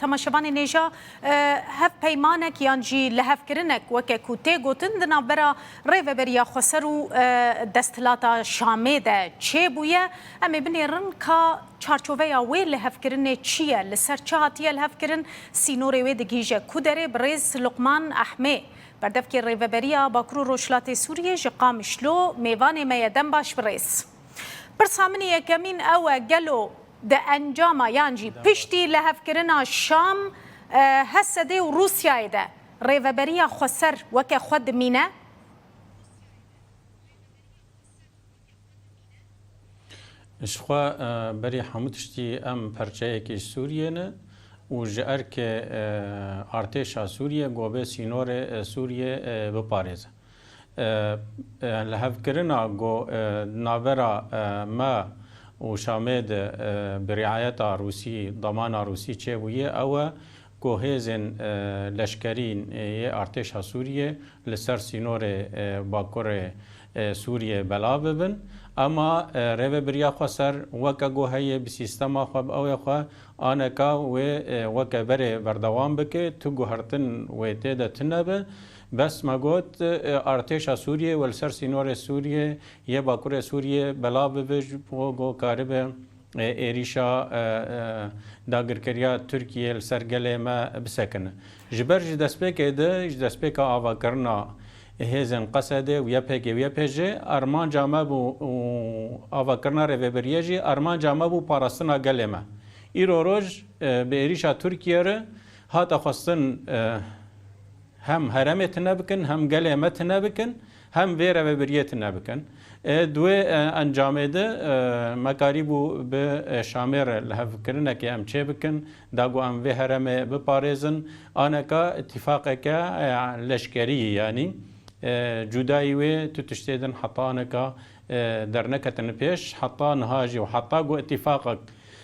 تماشاوان نێژا هەف پەیمانێک یان جی لە هەفکردنێک وەکە کوتێ گوتن دنابەرە ڕێڤەبەریە خۆسەر و دەستهڵاتە شامێ de çê bûye em ê binêrin ka çarçoveya wê li hevkirinê çi ye li ser çi hatiye li hevkirin sînorê wê digîje ku derê bi rêz Luqman Ehmê berdevkê rêveberiya Bakur û Rojhilatê Sûriyê ji Qamişlo mêvanê me ye dem baş bi rêz. Pirsa min yekemîn ew e gelo di encama yan jî piştî li hevkirina Şam Hesedê û Rûsyayê de rêveberiya xweser weke xwe dimîne? Şixwe berî hemû tiştî em perçeyekî Sûriyê ne û ji erkê artêşa Sûriye gobe sînorê Sûriye biparêze. Li hevkirina navbera me û Şamê de bi riayeta Rûsî, damana Rûsî çêbûye ew e ku hêzên leşkerîn yê artêşa Sûriye li ser sînorê Bakurê Sûriye bela bibin. Ama rêveberiya xwe ser weke got heye bi sîstema xwe bi ew xwe aneka wê weke berê berdewam bike tu guhertin wê tê de tune be bes me got artêşa Sûriye wel ser sînorê Sûriye yê Bakurê Sûriye bela bibe ji bo got karibe êrîşa dagirkiriya Tirkiye li ser gelê me bisekine. Ji ber ji destpêkê de ji destpêka avakirina hêzên Qesedê û YPG û YPJ armanca me bû avakirina rêveberiyê jî armanca me bû parastina gelê me. Îro roj bi êrîşa Tirkiye re hata xwestin hem heremê tune bikin hem gelê me tune bikin hem vê rêveberiyê tune bikin. Duê encamê de me karî bû bi Şamê re li hevkirinekê em çê bikin da got em vê heremê biparêzin aneka itîfaqeke leşkerî yanî cudayî wê tu tiştê din heta neka derneketin pêş heta niha jî û heta got itîfaqek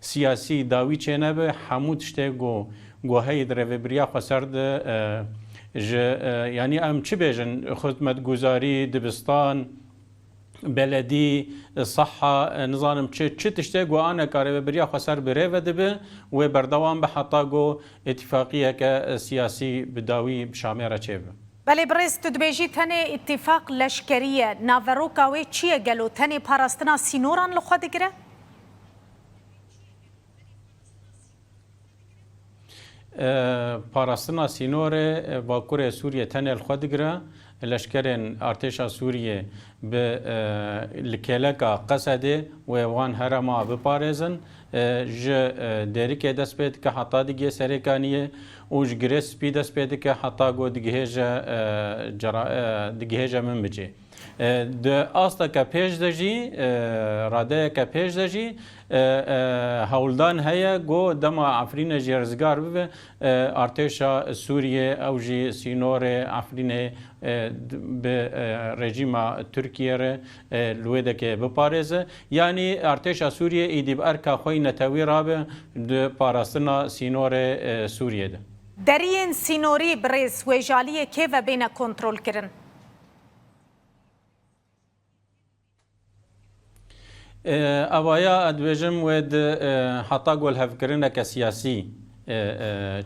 siyasî dawî çê nebe hemû tiştê got heyê di rêveberiya xwe ser de ji yanî em çi bêjin xizmetguzarî dibistan beledî seha nizanim çi tiştê got aneka rêveberiya xwe ser bi rêve dibe wê berdewam be heta got itîfaqiyeke siyasî bi dawî bi Şamê re çêbe. Belê birêz tu dibêjî tenê îtîfaq leşkerî ye naveroka wê çi ye gelo tenê parastina sînoran li xwe digire? Parastina sînorê Bakurê Sûriye tenê li xwe digire leşkerên artêşa Sûriye bi li kêleka Qesedê wê wan herema biparêzin ji derîkê dest pê dike heta digê serêkaniyê û ji girê spî dest pê dike heta got digihêje min bicê. Di asteke pêş de jî radeyeke pêş de jî hewldan heye got dema Efrînê jî rizgar bibe artêşa Sûriye ew jî sînorê Efrînê bi rejîma Tirkiye re li wê deke biparêze yanî artêşa Sûriye êdî bi erka xwe netewî rabe di parastina sînorê Sûriye de. Deriyên sînorî birêz wêjaliyê kê ve bêne kontrolkirin? Evaya dibêjim wê di heta golhevkirineke siyasî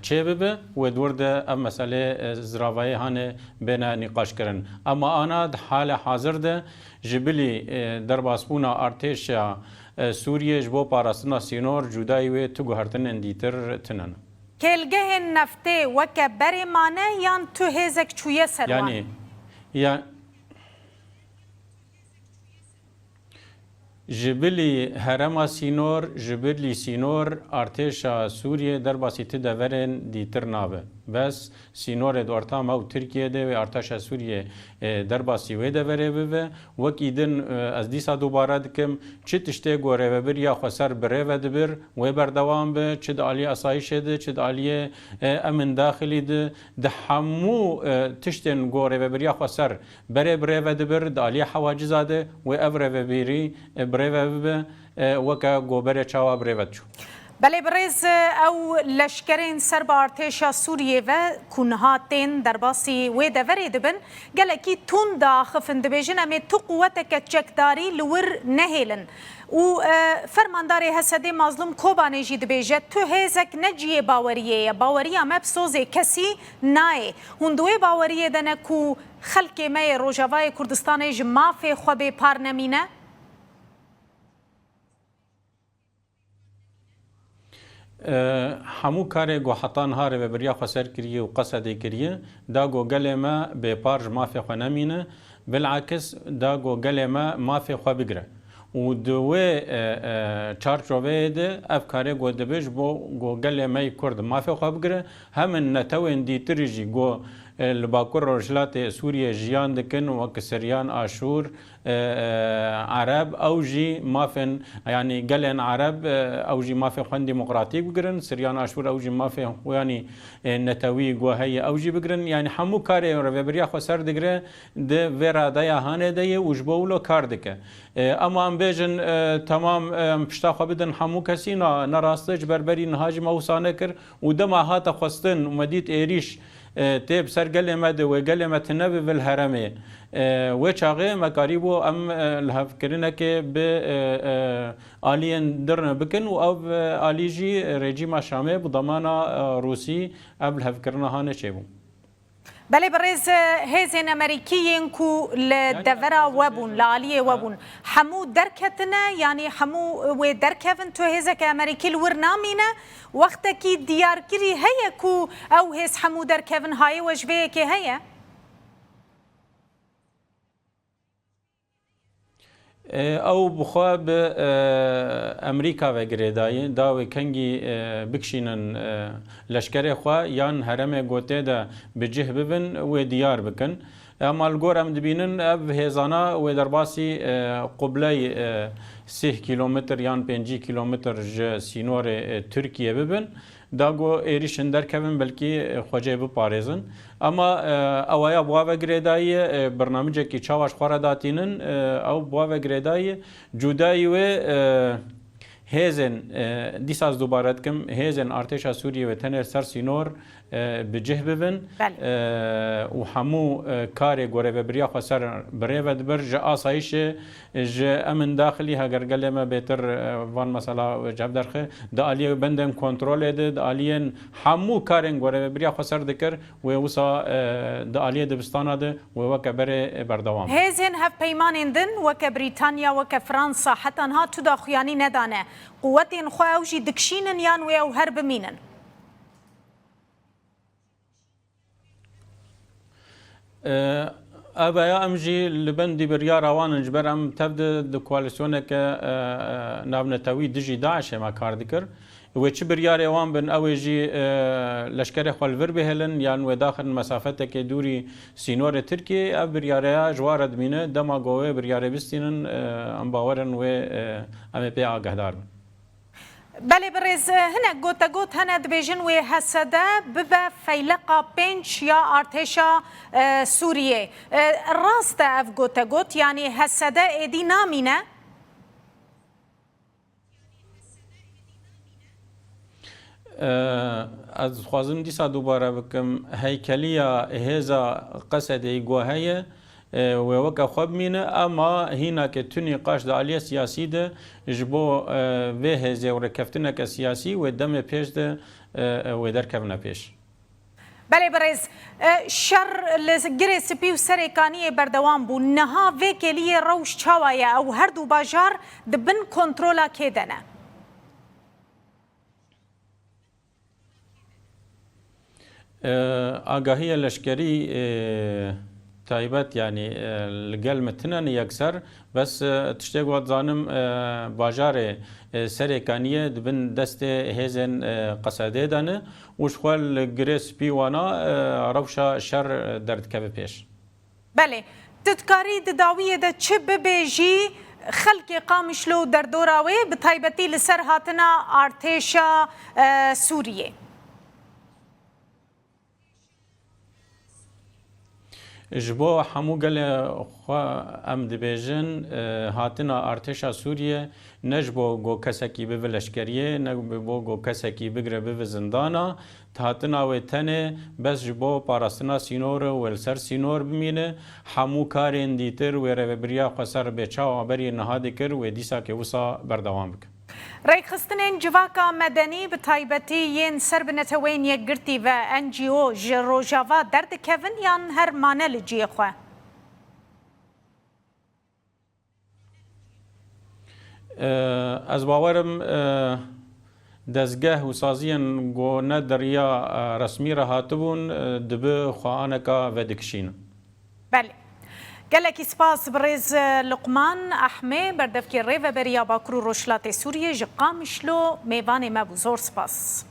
çê bibe wê dwir de ev meselê ziravayê hane bêne nîqaşkirin. Ama ana di halê hazir de ji bilî derbasbûna artêşa Sûriye ji bo parastina sînor cudayî wê tu guhertinên dîtir tinin. Kêlgehên neftê weke berê mane yan tu hêzek çûye ser wan? Ji bilî herema sînor, ji bilî sînor artêşa Sûriye derbasî ti deverên dîtir nabe. Bes sînorê di orta me û Tirkiyeyê de wê artêşa Sûriye derbasî wê deverê bibe. Wekî din ez dîsa dubare dikim çi tiştê got rêveberiya xwe ser bi rêve dibir wê berdewam be çi di aliyê asayişê de çi di aliyê emên daxilî de di hemû tiştên got rêveberiya xwe ser berê bi rêve dibir di aliyê hewacîza de wê ev rêveberî bi rêve bibe weke goberê çawa bi rêve çû. بله برز او لشکرین سر با ارتشا سوریه و کنها تین در باسی و دوری دبن گلکی تون دا خفن دبیجن امی تو قوتک چکداری لور نهیلن و فرماندار حسد مظلوم کوبانه جی دبیجه تو هزک نجیه باوریه باوریه مبسوزه کسی نای هندوی باوریه دنه کو خلق می روجاوای کردستان جمافی خوبه پار نمینه همو کار گو حتان هاره و بریا خسر کریه و قصد کریه دا گو گل ما به پارج مافی خو نمینه بالعکس دا گو گل ما مافی خو بگره و دوی چارچوبه ده افکاره گو دبیج بو گو گل مای کرد مافی خو بگره همین نتوین دیتریجی گو لباکور رجلات سوریه جیان دکن و کسریان آشور عرب او جی مافن يعني قلن عرب او جی مافن خوان ديمقراطيك بقرن سريان آشور او جی مافن خواني نتوي وهي او جي بقرن يعني حمو كاري ربيبريا خو سر دقره ده فيرا دايا هانه دايه وجبولو كار دكه اما ام بيجن تمام پشتا خو بدن حمو کسی نراستج بربری نهاجم اوسانه کر و دما هات خواستن ومديت ايريش تيب سر قال ما دو قال ما تنبي بالهرمه وشاغي مكاريبو ام الهفكرنا كي ب الين درنا بكن او اليجي ريجيم شامي بضمان روسي قبل هفكرنا هانه شيبو بله برز هزین امریکیین کو لدورا وبون لعالیه وبون حمو درکتنه یعنی حمو و درکفن تو هزک امریکی الور نامینه وقت کی دیار کری هیا کو او هز حمو درکفن های وجبه که هیا او بخواب امریکا و گریدای داوی کنگی بکشینن لشکر خوا یان هرم گوته دا بجه ببن و دیار بکن اما الگور ام دبینن اب هزانا و درباسی قبلی 3 کیلومتر یان 5 کیلومتر ج سینور ترکیه ببن داگو ایریشن درکبن بلکی خوجه بپارێزن اما اوایا بواوه گریدایی برنامجه کی چاواش خواره داتینن او بواوه گریدایی جودایی و هیزن دیساز دوباره کم هیزن ارتشا سوریه و تنر سر سینور بجه ببن و همو کار گوره و بریا خسر بره و دبر جا آسایش جا امن داخلی هگر گله ما بهتر وان مثلا جاب درخه دا آلیه بندن کنترل ده دا آلیه همو کارن گوره و بریا خسر دکر و وسا دا آلیه دبستانه ده و وکه بره بردوام هیزن هف پیمان دن وکه بریتانیا وکه فرانسا حتی انها تو دا خیانی ندانه قوتین خواه اوشی دکشینن یان و او هر بمینن ابا امجي لبندي بريا روان جبر ام تبدا د كواليسيون ك نابنتوي دجي داعش ما كار ذكر وچ بريا روان بن اوجي لشكر خلفر بهلن يان و داخل مسافته ك دوري سينور تركي اب بريا جوارد مينه دما گوه بريا بستينن ام باورن و ام بي اگهدار بله برز هنه گوتا گوت هنه دبیجن و حسده ببه فیلقا پنج یا ارتشا سوریه راست اف گوتا گوت یعنی حسده ایدی نامینه از خوازم دیسا دوباره بکم هیکلیا هزا قصده گوهیه و وکا خوب مینه اما هینا که تو نقاش دا علیه سیاسی ده جبو و هزه و رکفتنه که سیاسی و دم پیش ده و در کفنه پیش بله برز شر لگره سپی و سرکانی بردوام بو نها و کلیه روش چاوایه او هر دو باجار دبن کنترولا که دنه آگاهی لشکری تایبەت ینی لەگەل متنان یەکسەر بەس تشتێک وە زانم باژارێ سەرێکانیە دبن دەستێ هێزن قەسەدێدانە وشخوا لە گرێ سپی وانە ڕەوشە شەر دەردکەوە پێش بەێ تتکاری دداویەدە چ ببێژی خەلکی قامیشلو دەردۆراوێ بە تایبەتی لەسەر هاتنە ئارتێشە سووریێ جبو همو گل خوا ام دبیجن هاتنا ارتشا سوریه نجبو گو کسکی به لشکریه نجبو گو کسکی بگره به زندانا هاتنا و تنه بس جبو پاراستنا سینور و السر سینور بمینه همو کارین دیتر و ربریا خسر بچا بری نهاد کر و دیسا که وسا بردوام بک ڕێکخستنên civaka medenî bi taybetî yên serbinetewên yekgirtî ve NGO ji rojava derdikevin yan her mane li ciyê xwe? Ez bawerim dezgeh û saziyên gone deriya resmî re hatibûn dibi xweaneka vedikişînin. Belê. Gelekî spas bi rêz Luqman Ehmê berdevkê rêveberiya Bakur û Rojhilatê Sûriyê ji Qamişlo mêvanê me bû zor spas.